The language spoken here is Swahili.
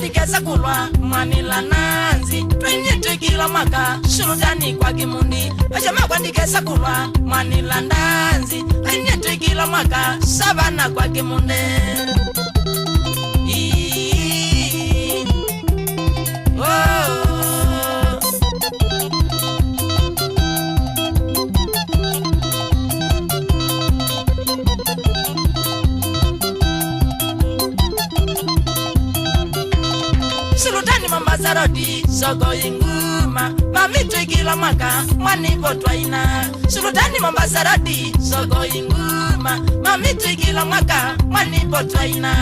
dikesa kulwa mwanila nanzi twenyete kila maka sultani kwa kimundi ajama dikesa kulwa mwanila nanzi twenyete kila maka sabana kwa kimundi Sultani Mambazarodi sogo inguma mamitwe kila maka mwanipo twaina Sultani Mambazarodi sogo inguma mamitwe kila maka mwanipo twaina